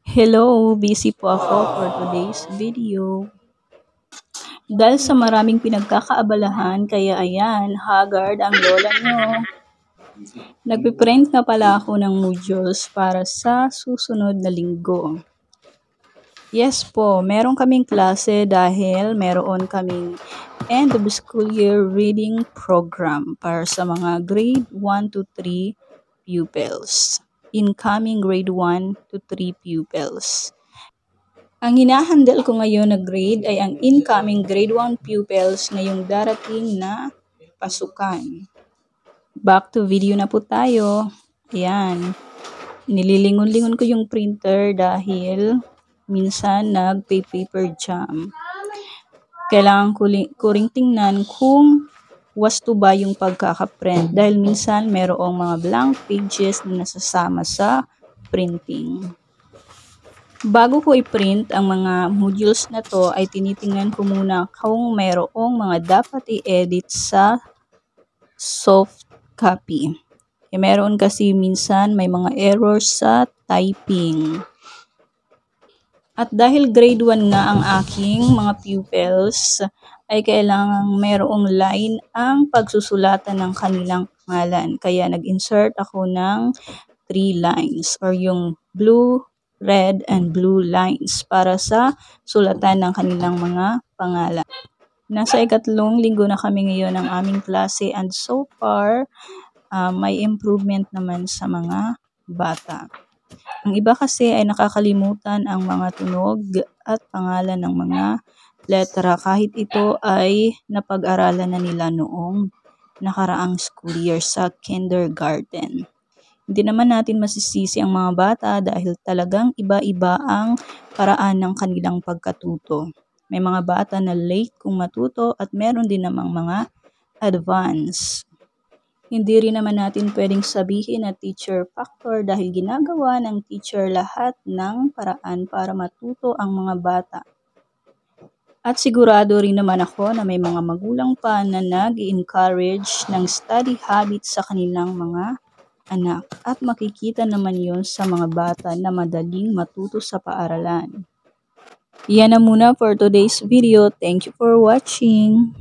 Hello, busy po ako for today's video. Dahil sa maraming pinagkakaabalahan, kaya ayan, haggard ang lola nyo. Nagpiprint na pala ako ng modules para sa susunod na linggo. Yes po, meron kaming klase dahil meron kaming end of school year reading program para sa mga grade 1 to 3 pupils. Incoming grade 1 to 3 pupils. Ang hinahandle ko ngayon na grade ay ang incoming grade 1 pupils ngayong darating na pasukan. Back to video na po tayo. Ayan. Nililingon-lingon ko yung printer dahil minsan nagpe-paper jam. Kailangan ko ring tingnan kung wasto ba yung pagkakaprint dahil minsan merong mga blank pages na nasasama sa printing. Bago ko i-print ang mga modules na to ay tinitingnan ko muna kung mayroong mga dapat i-edit sa soft copy. Meron kasi minsan may mga errors sa typing. At dahil grade 1 nga ang aking mga pupils, ay kailangang mayroong line ang pagsusulatan ng kanilang pangalan. Kaya nag-insert ako ng 3 lines or yung blue, red, and blue lines para sa sulatan ng kanilang mga pangalan. Nasa ikatlong linggo na kami ngayon ng aming klase and so far, may improvement naman sa mga bata. Ang iba kasi ay nakakalimutan ang mga tunog at pangalan ng mga letra kahit ito ay napag-aralan na nila noong nakaraang school year sa kindergarten. Hindi naman natin masisisi ang mga bata dahil talagang iba-iba ang paraan ng kanilang pagkatuto. May mga bata na late kung matuto at meron din namang mga advance. Hindi rin naman natin pwedeng sabihin na teacher factor dahil ginagawa ng teacher lahat ng paraan para matuto ang mga bata. At sigurado rin naman ako na may mga magulang pa na nag-encourage ng study habits sa kanilang mga anak at makikita naman yon sa mga bata na madaling matuto sa paaralan. Yan na muna for today's video. Thank you for watching.